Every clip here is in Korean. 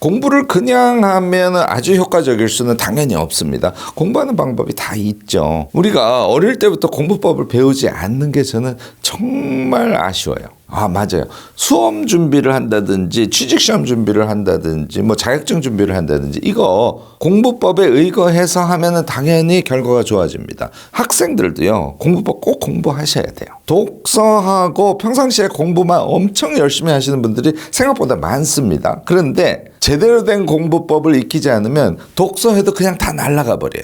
공부를 그냥 하면 아주 효과적일 수는 당연히 없습니다. 공부하는 방법이 다 있죠. 우리가 어릴 때부터 공부법을 배우지 않는 게 저는 정말 아쉬워요. 맞아요. 수험 준비를 한다든지 취직시험 준비를 한다든지 뭐 자격증 준비를 한다든지 이거 공부법에 의거해서 하면은 당연히 결과가 좋아집니다. 학생들도요. 공부법 꼭 공부하셔야 돼요. 독서하고 평상시에 공부만 엄청 열심히 하시는 분들이 생각보다 많습니다. 그런데 제대로 된 공부법을 익히지 않으면 독서해도 그냥 다 날아가 버려요.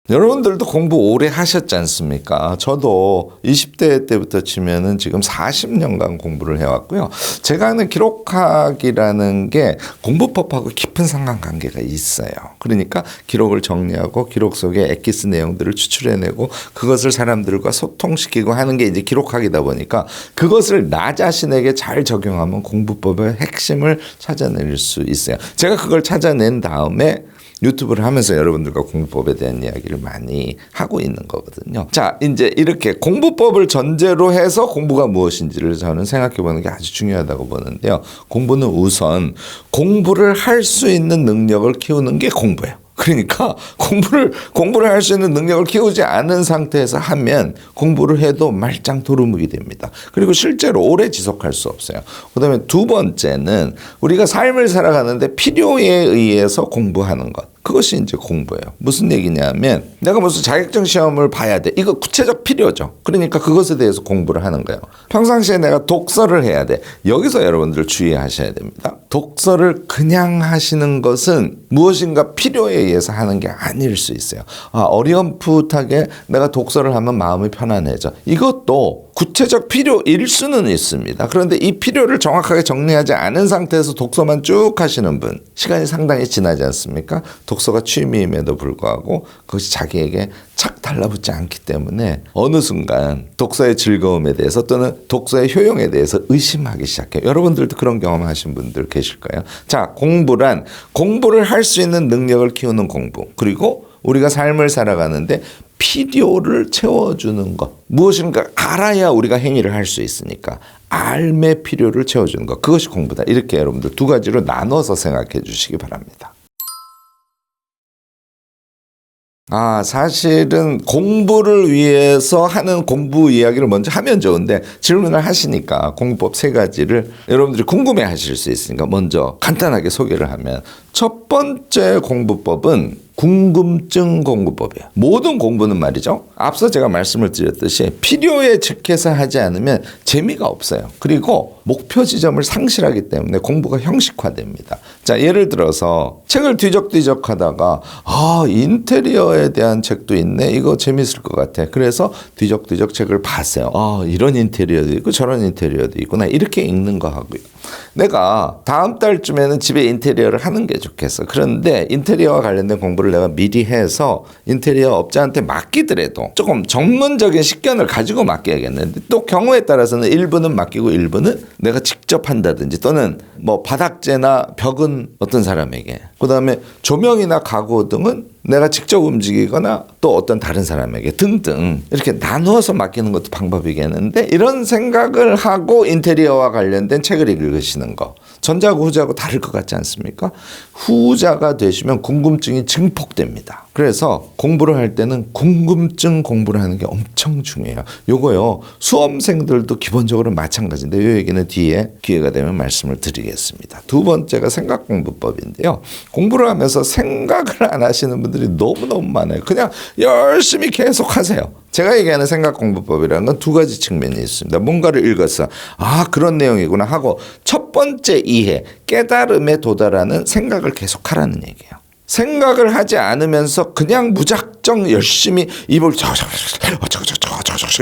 여러분들도 공부 오래 하셨지 않습니까? 저도 20대 때부터 치면은 지금 40년간 공부를 해왔고요. 제가 하는 기록학이라는 게 공부법하고 깊은 상관관계가 있어요. 그러니까 기록을 정리하고 기록 속에 엑기스 내용들을 추출해내고 그것을 사람들과 소통시키고 하는 게 이제 기록학이다 보니까 그것을 나 자신에게 잘 적용하면 공부법의 핵심을 찾아낼 수 있어요. 제가 그걸 찾아낸 다음에 유튜브를 하면서 여러분들과 공부법에 대한 이야기를 많이 하고 있는 거거든요. 자, 이제 이렇게 공부법을 전제로 해서 공부가 무엇인지를 저는 생각해 보는 게 아주 중요하다고 보는데요. 공부는 우선 공부를 할 수 있는 능력을 키우는 게 공부예요. 그러니까 공부를 할 수 있는 능력을 키우지 않은 상태에서 하면 공부를 해도 말짱 도루묵이 됩니다. 그리고 실제로 오래 지속할 수 없어요. 그다음에 두 번째는 우리가 삶을 살아가는데 필요에 의해서 공부하는 것. 그것이 이제 공부예요. 무슨 얘기냐면 내가 무슨 자격증 시험을 봐야 돼. 이거 구체적 필요죠. 그러니까 그것에 대해서 공부를 하는 거예요. 평상시에 내가 독서를 해야 돼. 여기서 여러분들 주의하셔야 됩니다. 독서를 그냥 하시는 것은 무엇인가 필요에 의해서 하는 게 아닐 수 있어요. 어렴풋하게 내가 독서를 하면 마음이 편안해져. 이것도 구체적 필요일 수는 있습니다. 그런데 이 필요를 정확하게 정리하지 않은 상태에서 독서만 쭉 하시는 분, 시간이 상당히 지나지 않습니까? 독서가 취미임에도 불구하고 그것이 자기에게 착 달라붙지 않기 때문에 어느 순간 독서의 즐거움에 대해서 또는 독서의 효용에 대해서 의심하기 시작해요. 여러분들도 그런 경험하신 분들 계실 거예요. 자, 공부를 할 수 있는 능력을 키우는 공부, 그리고 우리가 삶을 살아가는데 필요를 채워주는 것. 무엇인가 알아야 우리가 행위를 할 수 있으니까 알매 필요를 채워주는 것. 그것이 공부다. 이렇게 여러분들 두 가지로 나눠서 생각해 주시기 바랍니다. 사실은 공부를 위해서 하는 공부 이야기를 먼저 하면 좋은데 질문을 하시니까 공부법 세 가지를 여러분들이 궁금해 하실 수 있으니까 먼저 간단하게 소개를 하면 첫 번째 공부법은 궁금증 공부법이에요. 모든 공부는 말이죠. 앞서 제가 말씀을 드렸듯이 필요에 즉해서 하지 않으면 재미가 없어요. 그리고 목표 지점을 상실하기 때문에 공부가 형식화됩니다. 자, 예를 들어서 책을 뒤적뒤적 하다가 인테리어에 대한 책도 있네. 이거 재밌을 것 같아. 그래서 뒤적뒤적 책을 봤어요. 이런 인테리어도 있고 저런 인테리어도 있구나. 이렇게 읽는 거 하고요. 내가 다음 달쯤에는 집에 인테리어를 하는 게 좋겠어. 그런데 인테리어와 관련된 공부를 내가 미리 해서 인테리어 업자한테 맡기더라도 조금 전문적인 식견을 가지고 맡겨야겠는데 또 경우에 따라서는 일부는 맡기고 일부는 내가 직접 한다든지 또는 뭐 바닥재나 벽은 어떤 사람에게, 그다음에 조명이나 가구 등은 내가 직접 움직이거나 또 어떤 다른 사람에게 등등 이렇게 나누어서 맡기는 것도 방법이겠는데, 이런 생각을 하고 인테리어와 관련된 책을 읽으시는 거, 전자하고 후자하고 다를 것 같지 않습니까? 후자가 되시면 궁금증이 증폭됩니다. 그래서 공부를 할 때는 궁금증 공부를 하는 게 엄청 중요해요. 요거요, 수험생들도 기본적으로 마찬가지인데 이 얘기는 뒤에 기회가 되면 말씀을 드리겠습니다. 두 번째가 생각 공부법인데요. 공부를 하면서 생각을 안 하시는 분들이 너무너무 많아요. 그냥 열심히 계속 하세요. 제가 얘기하는 생각 공부법이라는 건 두 가지 측면이 있습니다. 뭔가를 읽었어. 그런 내용이구나 하고 첫 번째 이해, 깨달음에 도달하는 생각을 계속하라는 얘기예요. 생각을 하지 않으면서 그냥 무작정 열심히 입을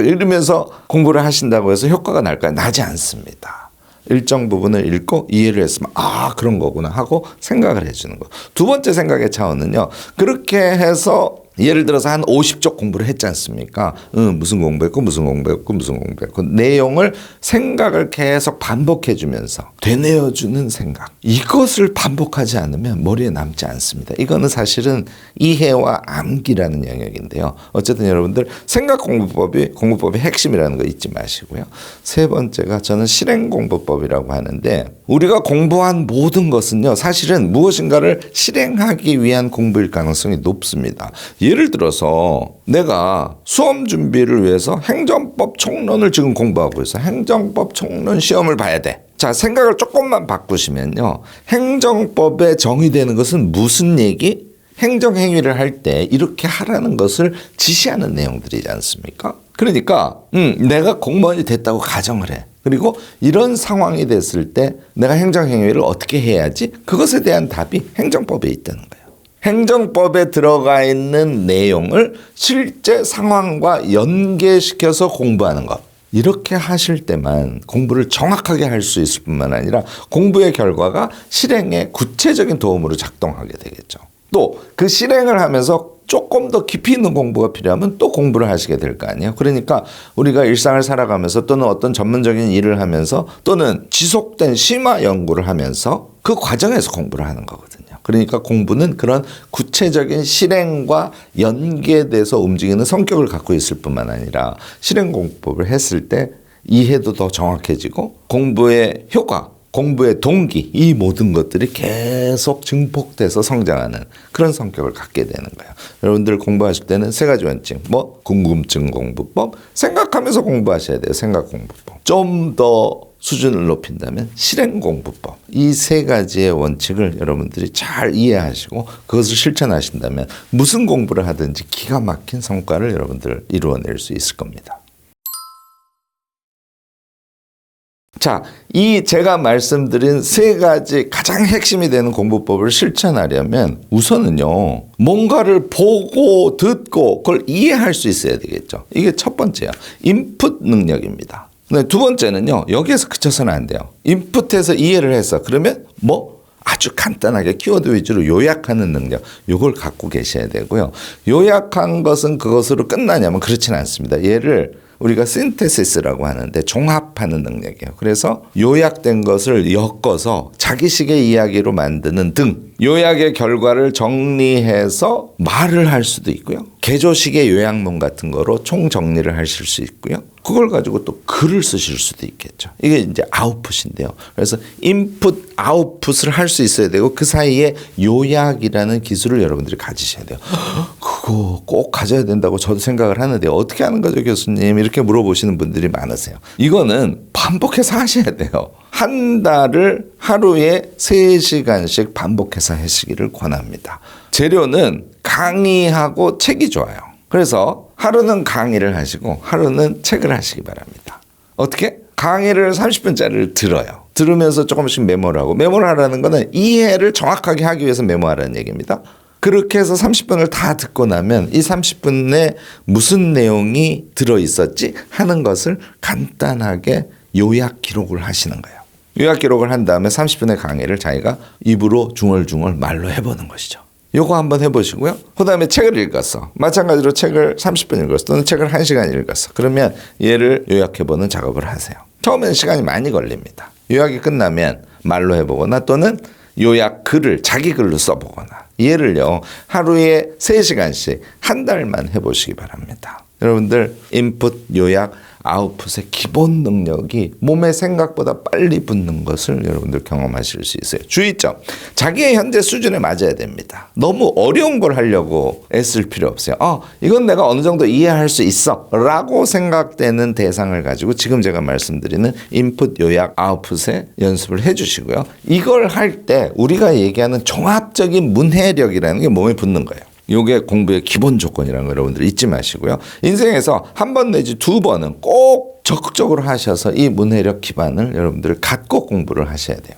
이러면서 공부를 하신다고 해서 효과가 날까요? 나지 않습니다. 일정 부분을 읽고 이해를 했으면 그런 거구나 하고 생각을 해주는 거. 두 번째 생각의 차원은요, 그렇게 해서 예를 들어서 한 50쪽 공부를 했지 않습니까? 무슨 공부했고 무슨 공부했고 무슨 공부했고 내용을 생각을 계속 반복해 주면서 되뇌어주는 생각. 이것을 반복하지 않으면 머리에 남지 않습니다. 이거는 사실은 이해와 암기라는 영역인데요. 어쨌든 여러분들 생각 공부법이 핵심이라는 거 잊지 마시고요. 세 번째가 저는 실행 공부법이라고 하는데 우리가 공부한 모든 것은요. 사실은 무엇인가를 실행하기 위한 공부일 가능성이 높습니다. 예를 들어서 내가 수험 준비를 위해서 행정법 총론을 지금 공부하고 있어. 행정법 총론 시험을 봐야 돼. 자, 생각을 조금만 바꾸시면요. 행정법에 정의되는 것은 무슨 얘기? 행정행위를 할 때 이렇게 하라는 것을 지시하는 내용들이지 않습니까? 그러니까 내가 공무원이 됐다고 가정을 해. 그리고 이런 상황이 됐을 때 내가 행정행위를 어떻게 해야지? 그것에 대한 답이 행정법에 있다는 거예요. 행정법에 들어가 있는 내용을 실제 상황과 연계시켜서 공부하는 것. 이렇게 하실 때만 공부를 정확하게 할 수 있을 뿐만 아니라 공부의 결과가 실행에 구체적인 도움으로 작동하게 되겠죠. 또 그 실행을 하면서 조금 더 깊이 있는 공부가 필요하면 또 공부를 하시게 될 거 아니에요. 그러니까 우리가 일상을 살아가면서 또는 어떤 전문적인 일을 하면서 또는 지속된 심화 연구를 하면서 그 과정에서 공부를 하는 거거든요. 그러니까 공부는 그런 구체적인 실행과 연계돼서 움직이는 성격을 갖고 있을 뿐만 아니라 실행 공부법을 했을 때 이해도 더 정확해지고 공부의 효과, 공부의 동기, 이 모든 것들이 계속 증폭돼서 성장하는 그런 성격을 갖게 되는 거예요. 여러분들 공부하실 때는 세 가지 원칙, 궁금증 공부법, 생각하면서 공부하셔야 돼요. 생각 공부법. 좀 더 수준을 높인다면 실행 공부법. 이 세 가지의 원칙을 여러분들이 잘 이해하시고 그것을 실천하신다면 무슨 공부를 하든지 기가 막힌 성과를 여러분들 이루어낼 수 있을 겁니다. 자, 이 제가 말씀드린 세 가지 가장 핵심이 되는 공부법을 실천하려면 우선은요, 뭔가를 보고 듣고 그걸 이해할 수 있어야 되겠죠. 이게 첫 번째야. 인풋 능력입니다. 두 번째는요, 여기에서 그쳐서는 안 돼요. 인풋해서 이해를 했어. 그러면 아주 간단하게 키워드 위주로 요약하는 능력, 이걸 갖고 계셔야 되고요. 요약한 것은 그것으로 끝나냐면 그렇지는 않습니다. 얘를 우리가 신테시스라고 하는데 종합하는 능력이에요. 그래서 요약된 것을 엮어서 자기식의 이야기로 만드는 등 요약의 결과를 정리해서 말을 할 수도 있고요. 개조식의 요약문 같은 거로 총정리를 하실 수 있고요. 그걸 가지고 또 글을 쓰실 수도 있겠죠. 이게 이제 아웃풋인데요. 그래서 인풋, 아웃풋을 할 수 있어야 되고 그 사이에 요약이라는 기술을 여러분들이 가지셔야 돼요. 그거 꼭 가져야 된다고 저도 생각을 하는데 어떻게 하는 거죠, 교수님? 이렇게 물어보시는 분들이 많으세요. 이거는 반복해서 하셔야 돼요. 한 달을 하루에 3시간씩 반복해서 하시기를 권합니다. 재료는 강의하고 책이 좋아요. 그래서 하루는 강의를 하시고 하루는 책을 하시기 바랍니다. 어떻게? 강의를 30분짜리를 들어요. 들으면서 조금씩 메모를 하고, 메모를 하라는 거는 이해를 정확하게 하기 위해서 메모하라는 얘기입니다. 그렇게 해서 30분을 다 듣고 나면 이 30분에 무슨 내용이 들어있었지 하는 것을 간단하게 요약 기록을 하시는 거예요. 요약 기록을 한 다음에 30분의 강의를 자기가 입으로 중얼중얼 말로 해보는 것이죠. 요거 한번 해보시고요. 그 다음에 책을 읽었어. 마찬가지로 책을 30분 읽었어. 또는 책을 1시간 읽었어. 그러면 얘를 요약해보는 작업을 하세요. 처음에는 시간이 많이 걸립니다. 요약이 끝나면 말로 해보거나 또는 요약 글을 자기 글로 써보거나 얘를요 하루에 3시간씩 한 달만 해보시기 바랍니다. 여러분들 인풋, 요약, 아웃풋의 기본 능력이 몸에 생각보다 빨리 붙는 것을 여러분들 경험하실 수 있어요. 주의점, 자기의 현재 수준에 맞아야 됩니다. 너무 어려운 걸 하려고 애쓸 필요 없어요. 이건 내가 어느 정도 이해할 수 있어 라고 생각되는 대상을 가지고 지금 제가 말씀드리는 인풋, 요약, 아웃풋의 연습을 해주시고요. 이걸 할 때 우리가 얘기하는 종합적인 문해력이라는 게 몸에 붙는 거예요. 이게 공부의 기본 조건이라는 거 여러분들 잊지 마시고요. 인생에서 한 번 내지 2번은 꼭 적극적으로 하셔서 이 문해력 기반을 여러분들 갖고 공부를 하셔야 돼요.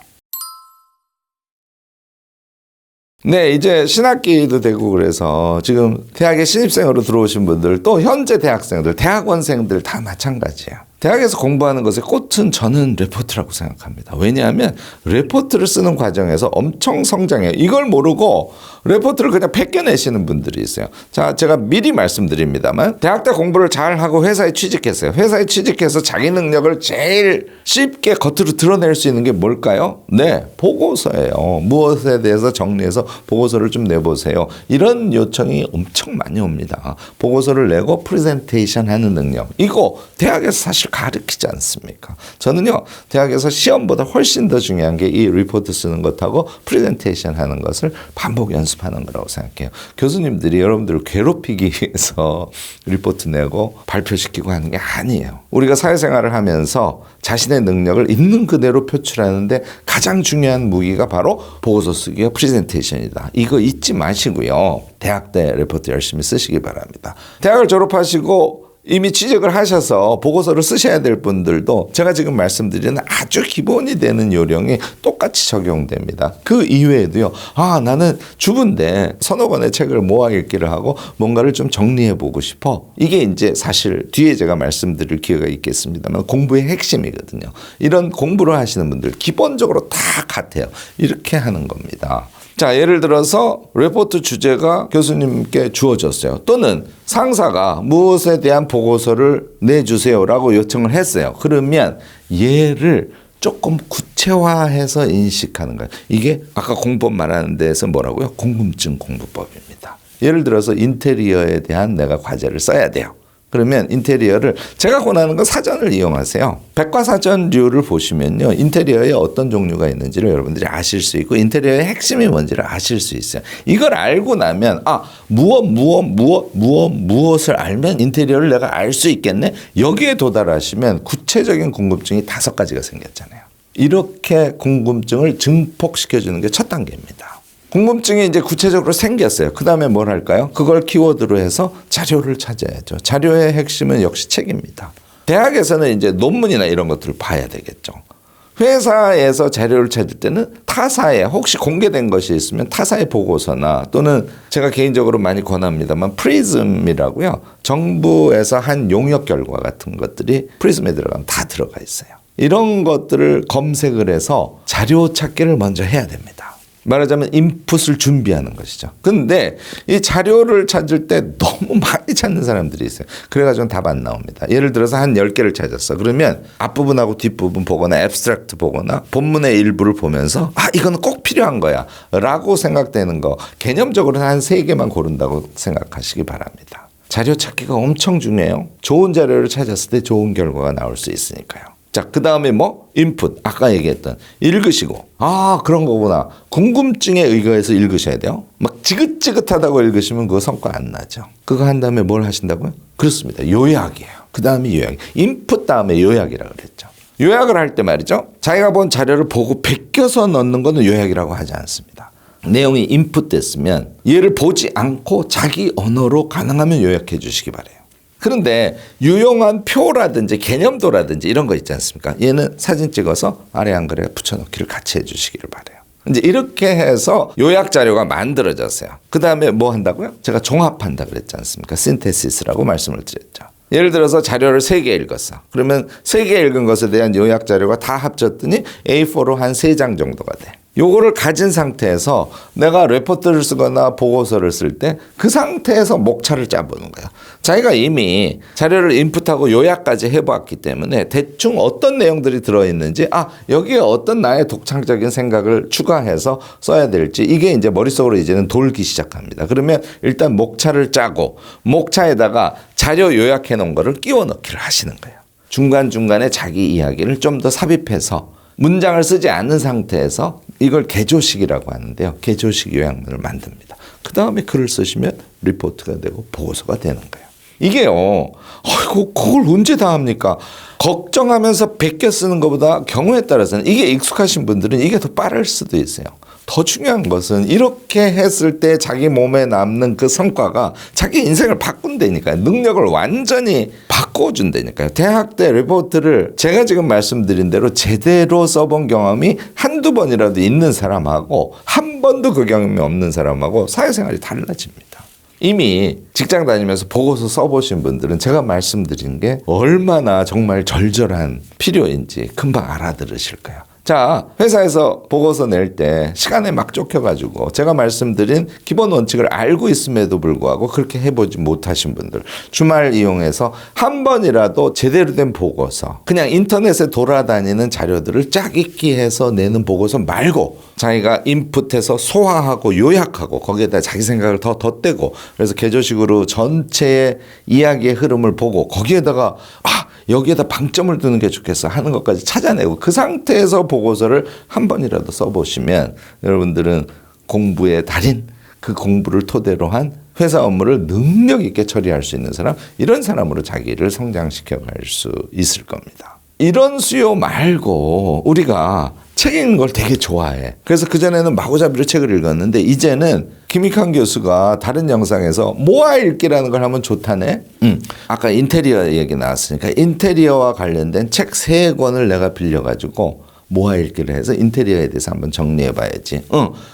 네, 이제 신학기도 되고 그래서 지금 대학에 신입생으로 들어오신 분들 또 현재 대학생들, 대학원생들 다 마찬가지예요. 대학에서 공부하는 것의 꽃은 저는 레포트라고 생각합니다. 왜냐하면 레포트를 쓰는 과정에서 엄청 성장해요. 이걸 모르고 레포트를 그냥 베껴내시는 분들이 있어요. 자, 제가 미리 말씀드립니다만 대학 때 공부를 잘하고 회사에 취직했어요. 회사에 취직해서 자기 능력을 제일 쉽게 겉으로 드러낼 수 있는 게 뭘까요? 네, 보고서예요. 무엇에 대해서 정리해서 보고서를 좀 내보세요. 이런 요청이 엄청 많이 옵니다. 보고서를 내고 프레젠테이션 하는 능력. 이거 대학에서 사실 가르치지 않습니까? 저는요, 대학에서 시험보다 훨씬 더 중요한 게 이 리포트 쓰는 것하고 프레젠테이션 하는 것을 반복 연습하는 거라고 생각해요. 교수님들이 여러분들을 괴롭히기 위해서 리포트 내고 발표시키고 하는 게 아니에요. 우리가 사회생활을 하면서 자신의 능력을 있는 그대로 표출하는데 가장 중요한 무기가 바로 보고서 쓰기와 프레젠테이션이다. 이거 잊지 마시고요. 대학 때 리포트 열심히 쓰시기 바랍니다. 대학을 졸업하시고 이미 취직을 하셔서 보고서를 쓰셔야 될 분들도 제가 지금 말씀드리는 아주 기본이 되는 요령이 똑같이 적용됩니다. 그 이외에도요. 나는 주부인데 서너 권의 책을 모아 읽기를 하고 뭔가를 좀 정리해 보고 싶어. 이게 이제 사실 뒤에 제가 말씀드릴 기회가 있겠습니다만 공부의 핵심이거든요. 이런 공부를 하시는 분들 기본적으로 다 같아요. 이렇게 하는 겁니다. 자, 예를 들어서 레포트 주제가 교수님께 주어졌어요. 또는 상사가 무엇에 대한 보고서를 내주세요라고 요청을 했어요. 그러면 얘를 조금 구체화해서 인식하는 거예요. 이게 아까 공법 말하는 데에서 뭐라고요? 궁금증 공부법입니다. 예를 들어서 인테리어에 대한 내가 과제를 써야 돼요. 그러면 인테리어를 제가 권하는 건 사전을 이용하세요. 백과사전류를 보시면요. 인테리어에 어떤 종류가 있는지를 여러분들이 아실 수 있고 인테리어의 핵심이 뭔지를 아실 수 있어요. 이걸 알고 나면 무엇을 알면 인테리어를 내가 알 수 있겠네. 여기에 도달하시면 구체적인 궁금증이 5가지가 생겼잖아요. 이렇게 궁금증을 증폭시켜주는 게 첫 단계입니다. 궁금증이 이제 구체적으로 생겼어요. 그 다음에 뭘 할까요? 그걸 키워드로 해서 자료를 찾아야죠. 자료의 핵심은 역시 책입니다. 대학에서는 이제 논문이나 이런 것들을 봐야 되겠죠. 회사에서 자료를 찾을 때는 타사에 혹시 공개된 것이 있으면 타사의 보고서나 또는 제가 개인적으로 많이 권합니다만 프리즘이라고요. 정부에서 한 용역 결과 같은 것들이 프리즘에 들어가면 다 들어가 있어요. 이런 것들을 검색을 해서 자료 찾기를 먼저 해야 됩니다. 말하자면 인풋을 준비하는 것이죠. 근데 이 자료를 찾을 때 너무 많이 찾는 사람들이 있어요. 그래가지고 답 안 나옵니다. 예를 들어서 한 10개를 찾았어. 그러면 앞부분하고 뒷부분 보거나 앱스트랙트 보거나 본문의 일부를 보면서 이거는 꼭 필요한 거야 라고 생각되는 거 개념적으로는 한 3개만 고른다고 생각하시기 바랍니다. 자료 찾기가 엄청 중요해요. 좋은 자료를 찾았을 때 좋은 결과가 나올 수 있으니까요. 자, 그 다음에 인풋. 아까 얘기했던 읽으시고. 그런 거구나. 궁금증에 의거해서 읽으셔야 돼요. 막 지긋지긋하다고 읽으시면 그거 성과 안 나죠. 그거 한 다음에 뭘 하신다고요? 그렇습니다. 요약이에요. 그 다음에 요약. 인풋 다음에 요약이라고 그랬죠. 요약을 할 때 말이죠. 자기가 본 자료를 보고 베껴서 넣는 거는 요약이라고 하지 않습니다. 내용이 인풋됐으면 얘를 보지 않고 자기 언어로 가능하면 요약해 주시기 바라요. 그런데 유용한 표라든지 개념도라든지 이런 거 있지 않습니까? 얘는 사진 찍어서 아래 한글에 붙여넣기를 같이 해주시기를 바라요. 이제 이렇게 해서 요약 자료가 만들어졌어요. 그 다음에 뭐 한다고요? 제가 종합한다 그랬지 않습니까? 신테시스라고 말씀을 드렸죠. 예를 들어서 자료를 3개 읽었어. 그러면 3개 읽은 것에 대한 요약 자료가 다 합쳤더니 A4로 한 3장 정도가 돼. 요거를 가진 상태에서 내가 레포트를 쓰거나 보고서를 쓸 때 그 상태에서 목차를 짜보는 거예요. 자기가 이미 자료를 인풋하고 요약까지 해봤기 때문에 대충 어떤 내용들이 들어있는지 여기에 어떤 나의 독창적인 생각을 추가해서 써야 될지 이게 이제 머릿속으로 이제는 돌기 시작합니다. 그러면 일단 목차를 짜고 목차에다가 자료 요약해 놓은 거를 끼워 넣기를 하시는 거예요. 중간중간에 자기 이야기를 좀 더 삽입해서 문장을 쓰지 않는 상태에서 이걸 개조식이라고 하는데요. 개조식 요약문을 만듭니다. 그 다음에 글을 쓰시면 리포트가 되고 보고서가 되는 거예요. 이게요. 그걸 언제 다 합니까? 걱정하면서 베껴 쓰는 것보다 경우에 따라서는 이게 익숙하신 분들은 이게 더 빠를 수도 있어요. 더 중요한 것은 이렇게 했을 때 자기 몸에 남는 그 성과가 자기 인생을 바꾼다니까요. 능력을 완전히 바꿔준다니까요. 대학 때 리포트를 제가 지금 말씀드린 대로 제대로 써본 경험이 한두 번이라도 있는 사람하고 한 번도 그 경험이 없는 사람하고 사회생활이 달라집니다. 이미 직장 다니면서 보고서 써보신 분들은 제가 말씀드린 게 얼마나 정말 절절한 필요인지 금방 알아들으실 거예요. 자, 회사에서 보고서 낼 때 시간에 막 쫓겨가지고 제가 말씀드린 기본 원칙을 알고 있음에도 불구하고 그렇게 해보지 못하신 분들, 주말 이용해서 한 번이라도 제대로 된 보고서, 그냥 인터넷에 돌아다니는 자료들을 쫙 읽기해서 내는 보고서 말고 자기가 인풋해서 소화하고 요약하고 거기에다 자기 생각을 더 덧대고, 그래서 개조식으로 전체의 이야기의 흐름을 보고 거기에다가 여기에다 방점을 두는 게 좋겠어 하는 것까지 찾아내고 그 상태에서 보고서를 한 번이라도 써보시면 여러분들은 공부의 달인, 그 공부를 토대로 한 회사 업무를 능력 있게 처리할 수 있는 사람, 이런 사람으로 자기를 성장시켜 갈 수 있을 겁니다. 이런 수요 말고 우리가 책 읽는 걸 되게 좋아해. 그래서 그전에는 마구잡이로 책을 읽었는데 이제는 김익환 교수가 다른 영상에서 모아 읽기라는 걸 하면 좋다네. 아까 인테리어 얘기 나왔으니까 인테리어와 관련된 책 3권을 내가 빌려가지고 모아 읽기를 해서 인테리어에 대해서 한번 정리해 봐야지.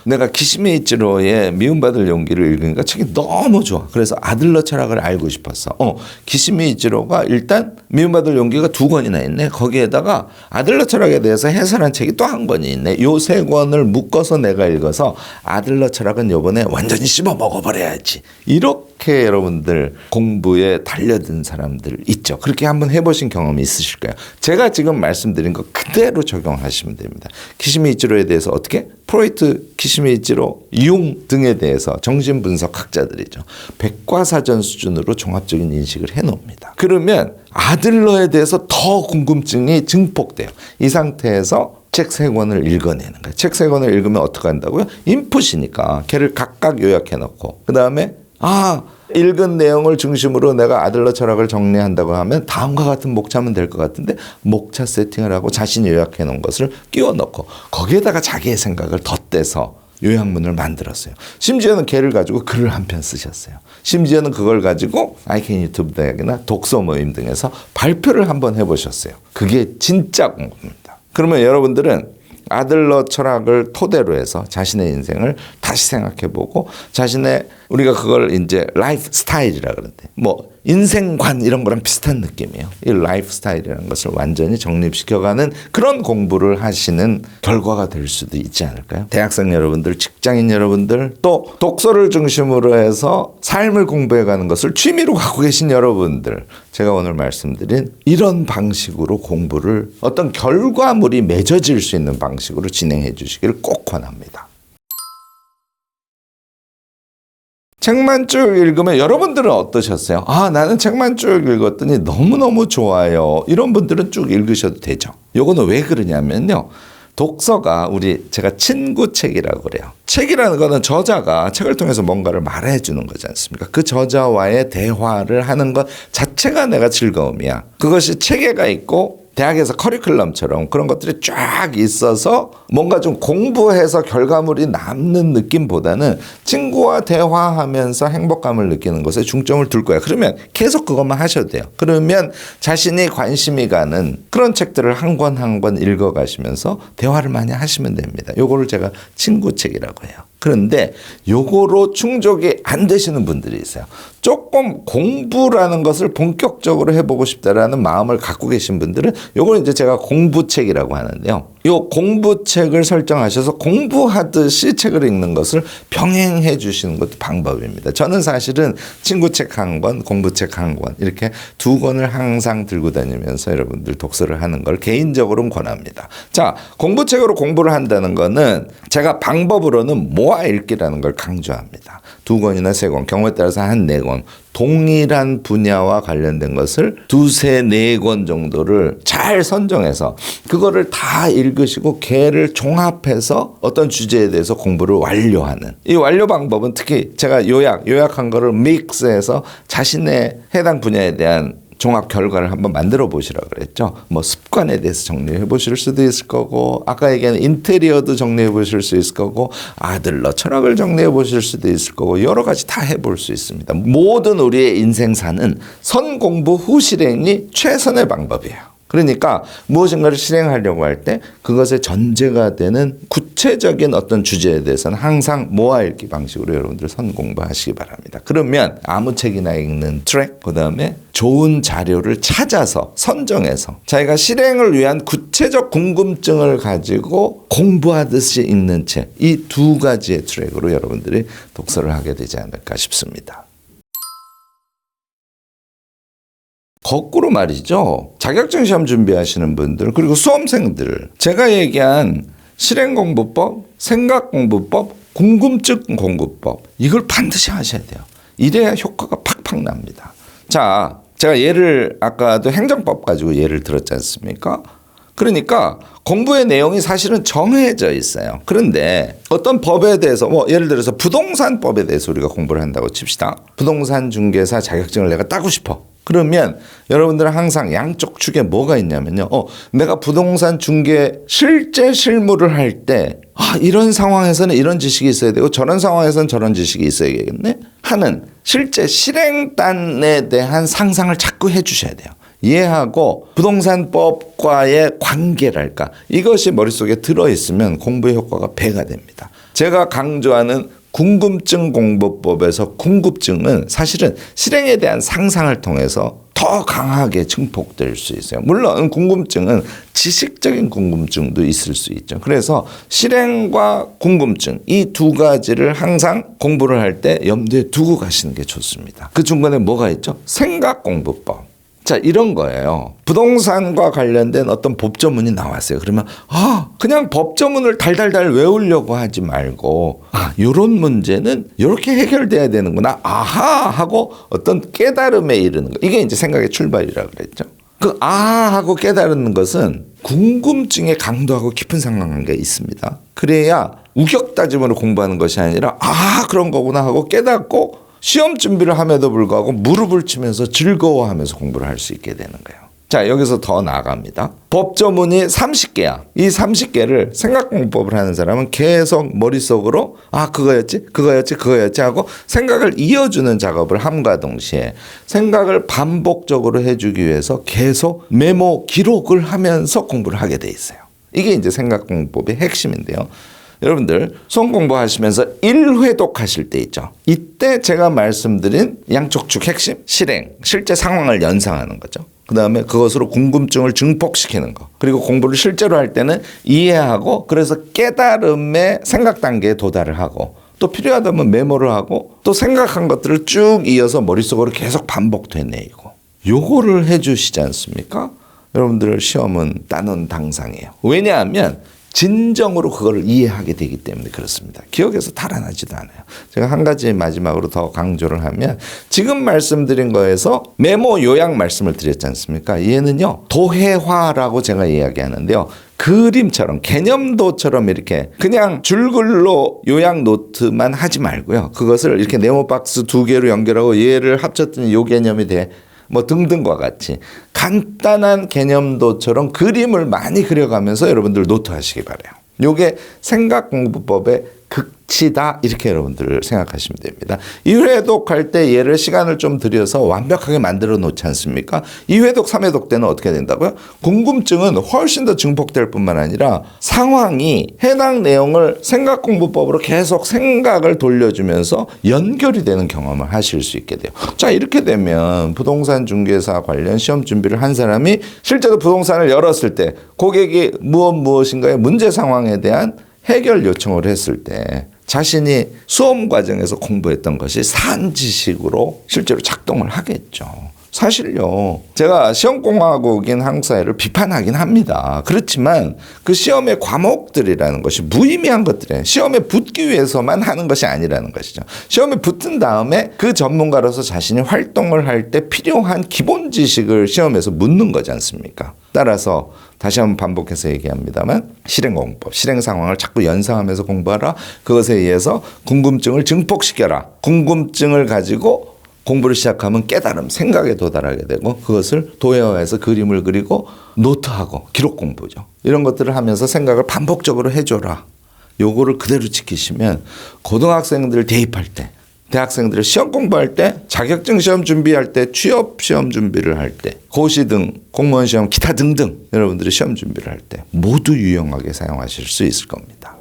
내가 키시미 이치로의 미움받을 용기를 읽으니까 책이 너무 좋아. 그래서 아들러 철학을 알고 싶었어. 키시미 이치로가 일단 미움받을 용기가 2권이나 있네. 거기에다가 아들러 철학에 대해서 해설한 책이 또 한 권이 있네. 요 3권을 묶어서 내가 읽어서 아들러 철학은 요번에 완전히 씹어 먹어버려야지. 이렇게 여러분들 공부에 달려든 사람들 있죠. 그렇게 한번 해보신 경험이 있으실 거예요. 제가 지금 말씀드린 거 그대로 적용하시면 됩니다. 키시미이치로에 대해서 어떻게? 프로이트, 키시미이치로, 융 등에 대해서 정신분석학자들이죠. 백과사전 수준으로 종합적인 인식을 해놓습니다. 그러면 아들러에 대해서 더 궁금증이 증폭돼요. 이 상태에서 책 3권을 읽어내는 거예요. 책 3권을 읽으면 어떻게 한다고요? 인풋이니까 걔를 각각 요약해 놓고 그 다음에 읽은 내용을 중심으로 내가 아들러 철학을 정리한다고 하면 다음과 같은 목차면 될 것 같은데 목차 세팅을 하고 자신이 요약해 놓은 것을 끼워 넣고 거기에다가 자기의 생각을 덧대서 요약문을 만들었어요. 심지어는 걔를 가지고 글을 한 편 쓰셨어요. 심지어는 그걸 가지고 아이캔 유튜브 대학이나 독서 모임 등에서 발표를 한번 해보셨어요. 그게 진짜 공부입니다. 그러면 여러분들은 아들러 철학을 토대로 해서 자신의 인생을 다시 생각해보고 자신의 우리가 그걸 이제 라이프 스타일이라 그러는데 뭐 인생관 이런 거랑 비슷한 느낌이에요. 이 라이프 스타일이라는 것을 완전히 정립시켜가는 그런 공부를 하시는 결과가 될 수도 있지 않을까요? 대학생 여러분들, 직장인 여러분들, 또 독서를 중심으로 해서 삶을 공부해가는 것을 취미로 갖고 계신 여러분들, 제가 오늘 말씀드린 이런 방식으로 공부를 어떤 결과물이 맺어질 수 있는 방식으로 진행해 주시기를 꼭 권합니다. 책만 쭉 읽으면 여러분들은 어떠셨어요? 나는 책만 쭉 읽었더니 너무너무 좋아요. 이런 분들은 쭉 읽으셔도 되죠. 요거는 왜 그러냐면요. 독서가 제가 친구 책이라고 그래요. 책이라는 거는 저자가 책을 통해서 뭔가를 말해 주는 거지 않습니까? 그 저자와의 대화를 하는 것 자체가 내가 즐거움이야. 그것이 체계가 있고 대학에서 커리큘럼처럼 그런 것들이 쫙 있어서 뭔가 좀 공부해서 결과물이 남는 느낌보다는 친구와 대화하면서 행복감을 느끼는 것에 중점을 둘 거야. 그러면 계속 그것만 하셔도 돼요. 그러면 자신이 관심이 가는 그런 책들을 한 권 한 권 읽어가시면서 대화를 많이 하시면 됩니다. 요거를 제가 친구책이라고 해요. 그런데 요거로 충족이 안 되시는 분들이 있어요. 조금 공부라는 것을 본격적으로 해보고 싶다라는 마음을 갖고 계신 분들은 요걸 이제 제가 공부책이라고 하는데요. 요 공부책을 설정하셔서 공부하듯이 책을 읽는 것을 병행해 주시는 것도 방법입니다. 저는 사실은 친구책 한 권, 공부책 한 권 이렇게 2권을 항상 들고 다니면서 여러분들 독서를 하는 걸 개인적으로는 권합니다. 자, 공부책으로 공부를 한다는 거는 제가 방법으로는 모아 읽기라는 걸 강조합니다. 2권이나 3권, 경우에 따라서 한 4권, 동일한 분야와 관련된 것을 2, 3, 4권 정도를 잘 선정해서 그거를 다 읽으시고 걔를 종합해서 어떤 주제에 대해서 공부를 완료하는 이 완료 방법은 특히 제가 요약한 거를 믹스해서 자신의 해당 분야에 대한 종합 결과를 한번 만들어 보시라고 그랬죠. 뭐 습관에 대해서 정리해 보실 수도 있을 거고 아까 얘기한 인테리어도 정리해 보실 수 있을 거고 아들러 철학을 정리해 보실 수도 있을 거고 여러 가지 다 해볼 수 있습니다. 모든 우리의 인생사는 선공부 후실행이 최선의 방법이에요. 그러니까 무엇인가를 실행하려고 할 때 그것의 전제가 되는 구체적인 어떤 주제에 대해서는 항상 모아읽기 방식으로 여러분들 선공부하시기 바랍니다. 그러면 아무 책이나 읽는 트랙, 그다음에 좋은 자료를 찾아서 선정해서 자기가 실행을 위한 구체적 궁금증을 가지고 공부하듯이 읽는 책, 이 두 가지의 트랙으로 여러분들이 독서를 하게 되지 않을까 싶습니다. 거꾸로 말이죠. 자격증 시험 준비하시는 분들 그리고 수험생들, 제가 얘기한 실행공부법, 생각공부법, 궁금증 공부법, 이걸 반드시 하셔야 돼요. 이래야 효과가 팍팍 납니다. 자, 제가 예를 아까도 행정법 가지고 예를 들었지 않습니까? 그러니까 공부의 내용이 사실은 정해져 있어요. 그런데 어떤 법에 대해서 예를 들어서 부동산법에 대해서 우리가 공부를 한다고 칩시다. 부동산 중개사 자격증을 내가 따고 싶어. 그러면 여러분들은 항상 양쪽 축에 뭐가 있냐면요. 내가 부동산 중개 실제 실무를 할 때 이런 상황에서는 이런 지식이 있어야 되고 저런 상황에서는 저런 지식이 있어야겠네 하는 실제 실행단에 대한 상상을 자꾸 해 주셔야 돼요. 이해하고 부동산법과의 관계랄까, 이것이 머릿속에 들어있으면 공부의 효과가 배가 됩니다. 제가 강조하는 궁금증 공부법에서 궁금증은 사실은 실행에 대한 상상을 통해서 더 강하게 증폭될 수 있어요. 물론 궁금증은 지식적인 궁금증도 있을 수 있죠. 그래서 실행과 궁금증, 이 두 가지를 항상 공부를 할 때 염두에 두고 가시는 게 좋습니다. 그 중간에 뭐가 있죠? 생각 공부법. 자, 이런 거예요. 부동산과 관련된 어떤 법조문이 나왔어요. 그러면 그냥 법조문을 달달달 외우려고 하지 말고 이런 문제는 이렇게 해결돼야 되는구나 하고 어떤 깨달음에 이르는 거. 이게 이제 생각의 출발이라고 그랬죠. 그 하고 깨달은 것은 궁금증의 강도하고 깊은 상관관계가 있습니다. 그래야 우격다짐으로 공부하는 것이 아니라 그런 거구나 하고 깨닫고 시험 준비를 함에도 불구하고 무릎을 치면서 즐거워하면서 공부를 할 수 있게 되는 거예요. 자, 여기서 더 나아갑니다. 법조문이 30개야. 이 30개를 생각공부법을 하는 사람은 계속 머릿속으로 그거였지 하고 생각을 이어주는 작업을 함과 동시에 생각을 반복적으로 해주기 위해서 계속 메모, 기록을 하면서 공부를 하게 돼 있어요. 이게 이제 생각공부법의 핵심인데요. 여러분들 수험 공부하시면서 1회독 하실 때 있죠. 이때 제가 말씀드린 양쪽 축 핵심, 실행, 실제 상황을 연상하는 거죠. 그다음에 그것으로 궁금증을 증폭시키는 거. 그리고 공부를 실제로 할 때는 이해하고 그래서 깨달음의 생각 단계에 도달을 하고 또 필요하다면 메모를 하고 또 생각한 것들을 쭉 이어서 머릿속으로 계속 반복되뇌이고 요거를 해 주시지 않습니까? 여러분들 시험은 따는 당상이에요. 왜냐하면 진정으로 그걸 이해하게 되기 때문에 그렇습니다. 기억에서 달아나지도 않아요. 제가 한 가지 마지막으로 더 강조를 하면 지금 말씀드린 거에서 메모 요약 말씀을 드렸지 않습니까? 얘는요 도해화라고 제가 이야기하는데요. 그림처럼 개념도처럼 이렇게 그냥 줄글로 요약 노트만 하지 말고요. 그것을 이렇게 네모 박스 2개로 연결하고 얘를 합쳤더니 요 개념이 돼. 등등과 같이 간단한 개념도처럼 그림을 많이 그려가면서 여러분들 노트하시기 바라요. 요게 생각공부법의 극치다 이렇게 여러분들 생각하시면 됩니다. 2회독 할 때 얘를 시간을 좀 들여서 완벽하게 만들어 놓지 않습니까? 2회독, 3회독 때는 어떻게 된다고요? 궁금증은 훨씬 더 증폭될 뿐만 아니라 상황이 해당 내용을 생각공부법으로 계속 생각을 돌려주면서 연결이 되는 경험을 하실 수 있게 돼요. 자, 이렇게 되면 부동산 중개사 관련 시험 준비를 한 사람이 실제로 부동산을 열었을 때 고객이 무엇인가의 문제 상황에 대한 해결 요청을 했을 때 자신이 수험 과정에서 공부했던 것이 산 지식으로 실제로 작동을 하겠죠. 사실요, 제가 시험공학국인 한국사회를 비판하긴 합니다. 그렇지만 그 시험의 과목들이라는 것이 무의미한 것들이에요. 시험에 붙기 위해서만 하는 것이 아니라는 것이죠. 시험에 붙은 다음에 그 전문가로서 자신이 활동을 할 때 필요한 기본 지식을 시험에서 묻는 거지 않습니까? 따라서 다시 한번 반복해서 얘기합니다만 실행공부법, 실행 상황을 자꾸 연상하면서 공부하라. 그것에 의해서 궁금증을 증폭시켜라. 궁금증을 가지고 공부를 시작하면 깨달음, 생각에 도달하게 되고 그것을 도형화해서 그림을 그리고 노트하고 기록 공부죠. 이런 것들을 하면서 생각을 반복적으로 해줘라. 요거를 그대로 지키시면 고등학생들 대입할 때 대학생들이 시험 공부할 때, 자격증 시험 준비할 때, 취업 시험 준비를 할 때, 고시 등 공무원 시험 기타 등등 여러분들이 시험 준비를 할 때 모두 유용하게 사용하실 수 있을 겁니다.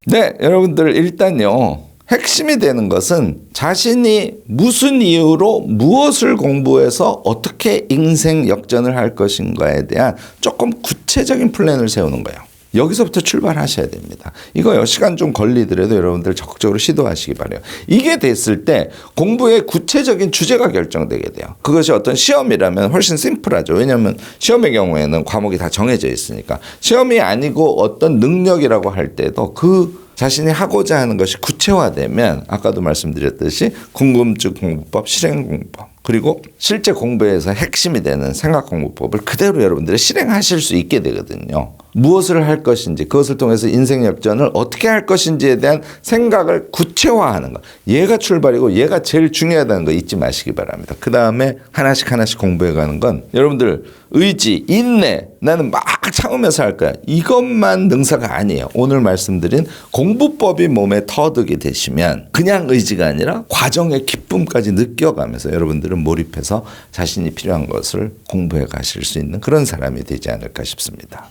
네, 여러분들 일단요. 핵심이 되는 것은 자신이 무슨 이유로 무엇을 공부해서 어떻게 인생 역전을 할 것인가에 대한 조금 구체적인 플랜을 세우는 거예요. 여기서부터 출발하셔야 됩니다. 이거 시간 좀 걸리더라도 여러분들 적극적으로 시도하시기 바라요. 이게 됐을 때 공부의 구체적인 주제가 결정되게 돼요. 그것이 어떤 시험이라면 훨씬 심플하죠. 왜냐하면 시험의 경우에는 과목이 다 정해져 있으니까. 시험이 아니고 어떤 능력이라고 할 때도 그 자신이 하고자 하는 것이 구체화되면 아까도 말씀드렸듯이 궁금증 공부법, 실행 공부법 그리고 실제 공부에서 핵심이 되는 생각 공부법을 그대로 여러분들이 실행하실 수 있게 되거든요. 무엇을 할 것인지 그것을 통해서 인생 역전을 어떻게 할 것인지에 대한 생각을 구체화하는 것. 얘가 출발이고 얘가 제일 중요하다는 거 잊지 마시기 바랍니다. 그 다음에 하나씩 공부해가는 건 여러분들 의지, 인내 나는 막 참으면서 할 거야. 이것만 능사가 아니에요. 오늘 말씀드린 공부법이 몸에 터득이 되시면 그냥 의지가 아니라 과정의 기쁨까지 느껴가면서 여러분들은 몰입해서 자신이 필요한 것을 공부해 가실 수 있는 그런 사람이 되지 않을까 싶습니다.